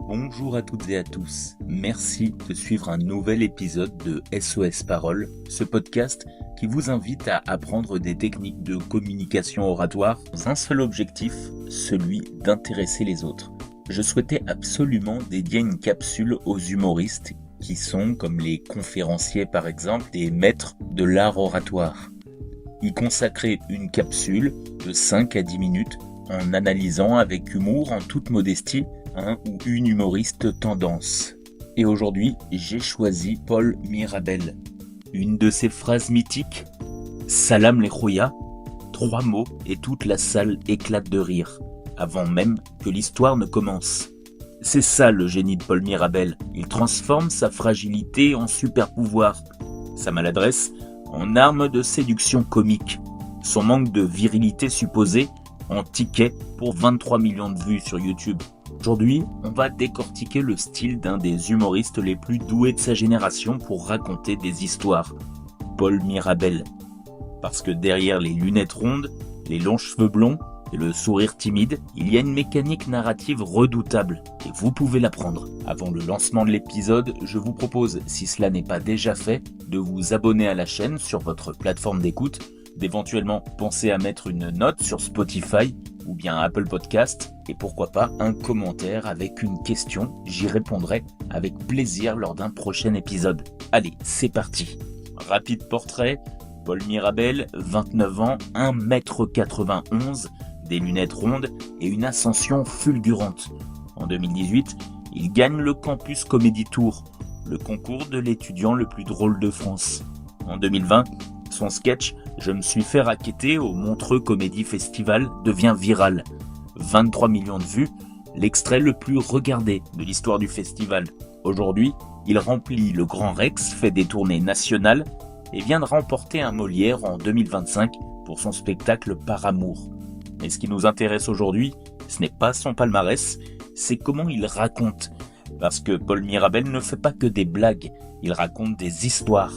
Bonjour à toutes et à tous, merci de suivre un nouvel épisode de SOS Parole, ce podcast qui vous invite à apprendre des techniques de communication oratoire dans un seul objectif, celui d'intéresser les autres. Je souhaitais absolument dédier une capsule aux humoristes qui sont, comme les conférenciers par exemple, des maîtres de l'art oratoire. Y consacrer une capsule de 5 à 10 minutes en analysant avec humour, en toute modestie, un ou une humoriste tendance. Et aujourd'hui, j'ai choisi Paul Mirabel. Une de ses phrases mythiques, « Salam les Khoya », 3 mots et toute la salle éclate de rire, avant même que l'histoire ne commence. C'est ça le génie de Paul Mirabel, il transforme sa fragilité en super pouvoir, sa maladresse en arme de séduction comique, son manque de virilité supposée en ticket pour 23 millions de vues sur YouTube. Aujourd'hui, on va décortiquer le style d'un des humoristes les plus doués de sa génération pour raconter des histoires, Paul Mirabel. Parce que derrière les lunettes rondes, les longs cheveux blonds et le sourire timide, il y a une mécanique narrative redoutable et vous pouvez l'apprendre. Avant le lancement de l'épisode, je vous propose, si cela n'est pas déjà fait, de vous abonner à la chaîne sur votre plateforme d'écoute, d'éventuellement penser à mettre une note sur Spotify ou bien Apple Podcast et pourquoi pas un commentaire avec une question, j'y répondrai avec plaisir lors d'un prochain épisode. Allez, c'est parti. Rapide portrait, Paul Mirabel, 29 ans, 1m91, des lunettes rondes et une ascension fulgurante. En 2018, il gagne le Campus Comedy Tour, le concours de l'étudiant le plus drôle de France. En 2020, son sketch « Je me suis fait racketter » au Montreux Comedy Festival devient viral. 23 millions de vues, l'extrait le plus regardé de l'histoire du festival. Aujourd'hui, il remplit le Grand Rex, fait des tournées nationales et vient de remporter un Molière en 2025 pour son spectacle Par amour. Mais ce qui nous intéresse aujourd'hui, ce n'est pas son palmarès, c'est comment il raconte. Parce que Paul Mirabel ne fait pas que des blagues, il raconte des histoires.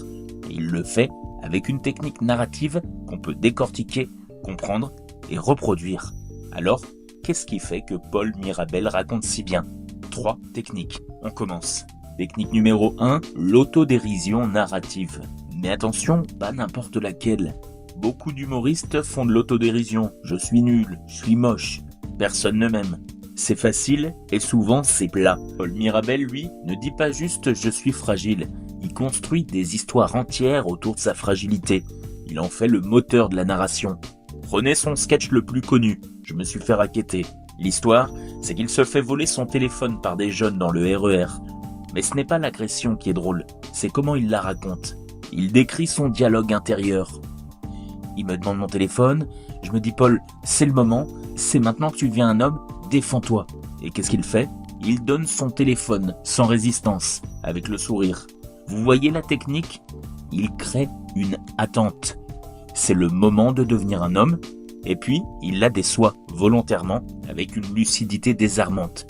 Et il le fait avec une technique narrative qu'on peut décortiquer, comprendre et reproduire. Alors, qu'est-ce qui fait que Paul Mirabel raconte si bien ? 3 techniques. On commence. Technique numéro 1, l'autodérision narrative. Mais attention, pas n'importe laquelle. Beaucoup d'humoristes font de l'autodérision. Je suis nul, je suis moche, personne ne m'aime. C'est facile et souvent c'est plat. Paul Mirabel, lui, ne dit pas juste « je suis fragile ». Il construit des histoires entières autour de sa fragilité. Il en fait le moteur de la narration. Prenez son sketch le plus connu, « Je me suis fait racketter ». L'histoire, c'est qu'il se fait voler son téléphone par des jeunes dans le RER. Mais ce n'est pas l'agression qui est drôle, c'est comment il la raconte. Il décrit son dialogue intérieur. Il me demande mon téléphone, je me dis « Paul, c'est le moment, c'est maintenant que tu deviens un homme, défends-toi ». Et qu'est-ce qu'il fait ? Il donne son téléphone, sans résistance, avec le sourire. Vous voyez la technique ? Il crée une attente. C'est le moment de devenir un homme, et puis il la déçoit volontairement avec une lucidité désarmante.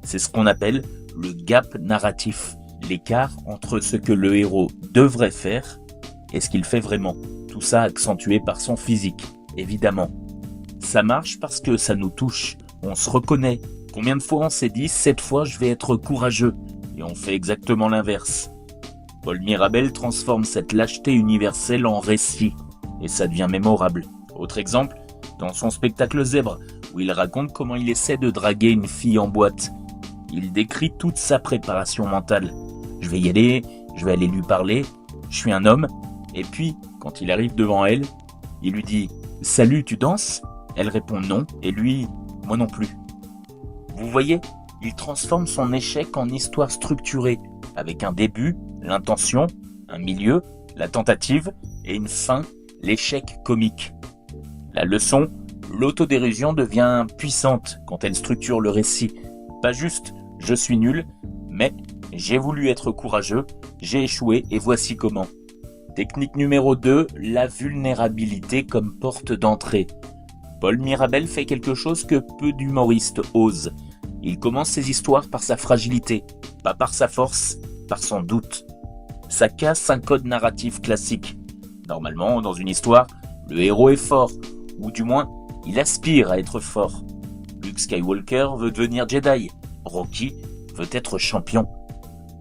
C'est ce qu'on appelle le gap narratif, l'écart entre ce que le héros devrait faire et ce qu'il fait vraiment. Tout ça accentué par son physique, évidemment. Ça marche parce que ça nous touche, on se reconnaît. Combien de fois on s'est dit « cette fois je vais être courageux » et on fait exactement l'inverse. Paul Mirabel transforme cette lâcheté universelle en récit, et ça devient mémorable. Autre exemple, dans son spectacle Zèbre, où il raconte comment il essaie de draguer une fille en boîte. Il décrit toute sa préparation mentale. Je vais y aller, je vais aller lui parler, je suis un homme, et puis, quand il arrive devant elle, il lui dit « Salut, tu danses ?» Elle répond non, et lui « Moi non plus ». Vous voyez, il transforme son échec en histoire structurée, avec un début, l'intention, un milieu, la tentative, et une fin, l'échec comique. La leçon, l'autodérision devient puissante quand elle structure le récit. Pas juste « je suis nul », mais « j'ai voulu être courageux, j'ai échoué et voici comment ». Technique numéro 2, la vulnérabilité comme porte d'entrée. Paul Mirabel fait quelque chose que peu d'humoristes osent. Il commence ses histoires par sa fragilité, pas par sa force, par son doute. Ça casse un code narratif classique. Normalement, dans une histoire, le héros est fort, ou du moins, il aspire à être fort. Luke Skywalker veut devenir Jedi, Rocky veut être champion.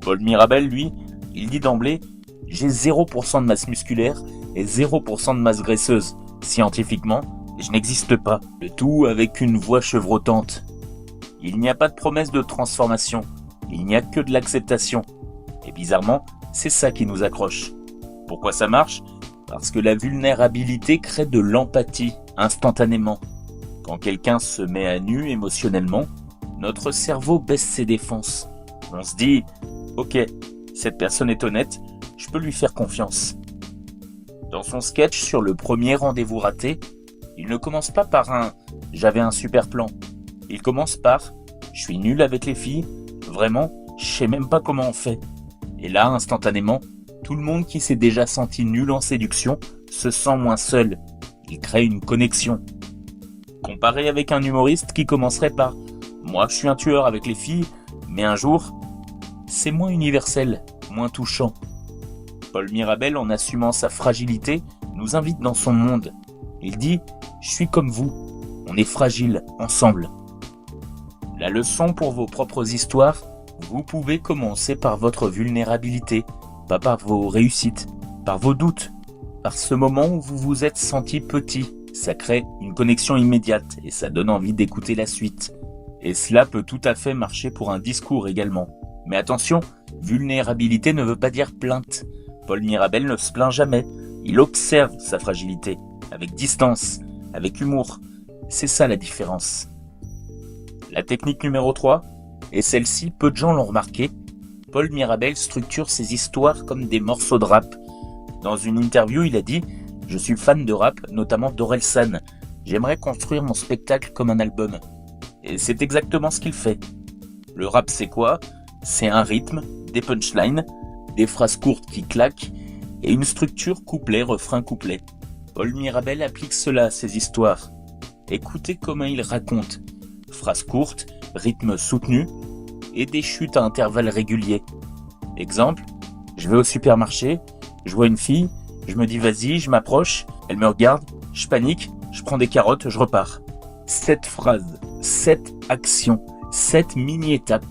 Paul Mirabel, lui, il dit d'emblée « J'ai 0% de masse musculaire et 0% de masse graisseuse. Scientifiquement, je n'existe pas. » Le tout avec une voix chevrotante. Il n'y a pas de promesse de transformation. Il n'y a que de l'acceptation. Et bizarrement, c'est ça qui nous accroche. Pourquoi ça marche ? Parce que la vulnérabilité crée de l'empathie instantanément. Quand quelqu'un se met à nu émotionnellement, notre cerveau baisse ses défenses. On se dit « Ok, cette personne est honnête, je peux lui faire confiance. » Dans son sketch sur le premier rendez-vous raté, il ne commence pas par un « j'avais un super plan ». Il commence par « je suis nul avec les filles, vraiment, je sais même pas comment on fait ». Et là, instantanément, tout le monde qui s'est déjà senti nul en séduction se sent moins seul. Il crée une connexion. Comparé avec un humoriste qui commencerait par « moi je suis un tueur avec les filles, mais un jour », c'est moins universel, moins touchant. Paul Mirabel, en assumant sa fragilité, nous invite dans son monde. Il dit « je suis comme vous, on est fragiles ensemble ». La leçon pour vos propres histoires, vous pouvez commencer par votre vulnérabilité, pas par vos réussites, par vos doutes, par ce moment où vous vous êtes senti petit. Ça crée une connexion immédiate et ça donne envie d'écouter la suite. Et cela peut tout à fait marcher pour un discours également. Mais attention, vulnérabilité ne veut pas dire plainte. Paul Mirabel ne se plaint jamais. Il observe sa fragilité, avec distance, avec humour. C'est ça la différence. La technique numéro 3, et celle-ci, peu de gens l'ont remarqué, Paul Mirabel structure ses histoires comme des morceaux de rap. Dans une interview, il a dit « Je suis fan de rap, notamment d'Orelsan. J'aimerais construire mon spectacle comme un album. » Et c'est exactement ce qu'il fait. Le rap, c'est quoi ? C'est un rythme, des punchlines, des phrases courtes qui claquent et une structure couplet-refrain-couplet. Paul Mirabel applique cela à ses histoires. Écoutez comment il raconte. Phrases courtes, rythme soutenu et des chutes à intervalles réguliers. Exemple, je vais au supermarché, je vois une fille, je me dis vas-y, je m'approche, elle me regarde, je panique, je prends des carottes, je repars. 7 phrases, 7 actions, 7 mini-étapes,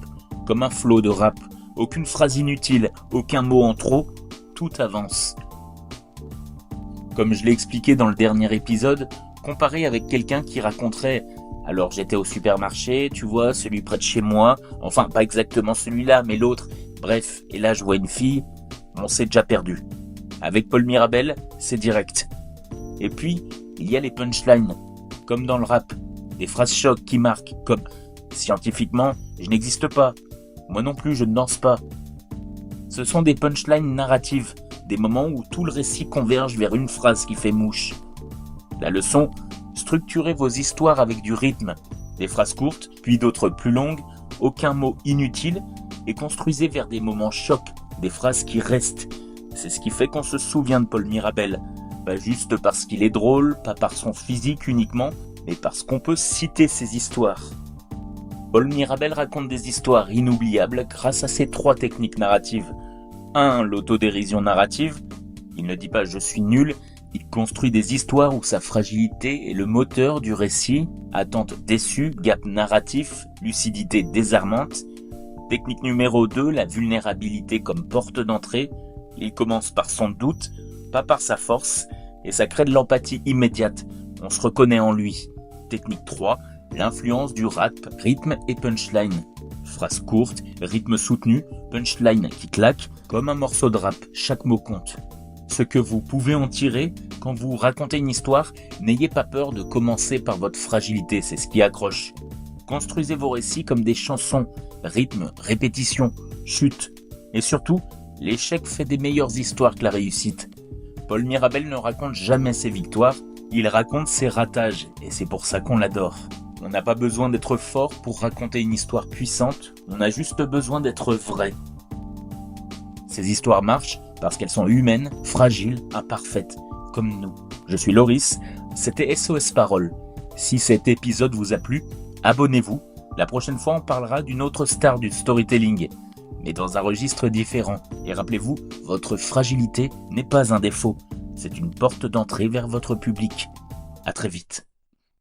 comme un flow de rap. Aucune phrase inutile, aucun mot en trop, tout avance. Comme je l'ai expliqué dans le dernier épisode, comparé avec quelqu'un qui raconterait « Alors j'étais au supermarché, tu vois, celui près de chez moi, enfin pas exactement celui-là, mais l'autre, bref, et là je vois une fille », on s'est déjà perdu. Avec Paul Mirabel, c'est direct. Et puis, il y a les punchlines, comme dans le rap, des phrases chocs qui marquent, comme « Scientifiquement, je n'existe pas »,« Moi non plus, je ne danse pas ». Ce sont des punchlines narratives, des moments où tout le récit converge vers une phrase qui fait mouche. La leçon, structurez vos histoires avec du rythme, des phrases courtes, puis d'autres plus longues, aucun mot inutile, et construisez vers des moments chocs, des phrases qui restent. C'est ce qui fait qu'on se souvient de Paul Mirabel, pas juste parce qu'il est drôle, pas par son physique uniquement, mais parce qu'on peut citer ses histoires. Paul Mirabel raconte des histoires inoubliables grâce à ses 3 techniques narratives. 1. L'autodérision narrative. Il ne dit pas « je suis nul », il construit des histoires où sa fragilité est le moteur du récit, attente déçue, gap narratif, lucidité désarmante. Technique numéro 2, la vulnérabilité comme porte d'entrée. Il commence par son doute, pas par sa force, et ça crée de l'empathie immédiate. On se reconnaît en lui. Technique 3, l'influence du rap, rythme et punchline. Phrase courte, rythme soutenu, punchline qui claque, comme un morceau de rap, chaque mot compte. Ce que vous pouvez en tirer, quand vous racontez une histoire, n'ayez pas peur de commencer par votre fragilité, c'est ce qui accroche. Construisez vos récits comme des chansons, rythme, répétition, chute. Et surtout, l'échec fait des meilleures histoires que la réussite. Paul Mirabel ne raconte jamais ses victoires, il raconte ses ratages, et c'est pour ça qu'on l'adore. On n'a pas besoin d'être fort pour raconter une histoire puissante, on a juste besoin d'être vrai. Ces histoires marchent parce qu'elles sont humaines, fragiles, imparfaites, comme nous. Je suis Loris, c'était SOS Parole. Si cet épisode vous a plu, abonnez-vous. La prochaine fois, on parlera d'une autre star du storytelling, mais dans un registre différent. Et rappelez-vous, votre fragilité n'est pas un défaut, c'est une porte d'entrée vers votre public. À très vite.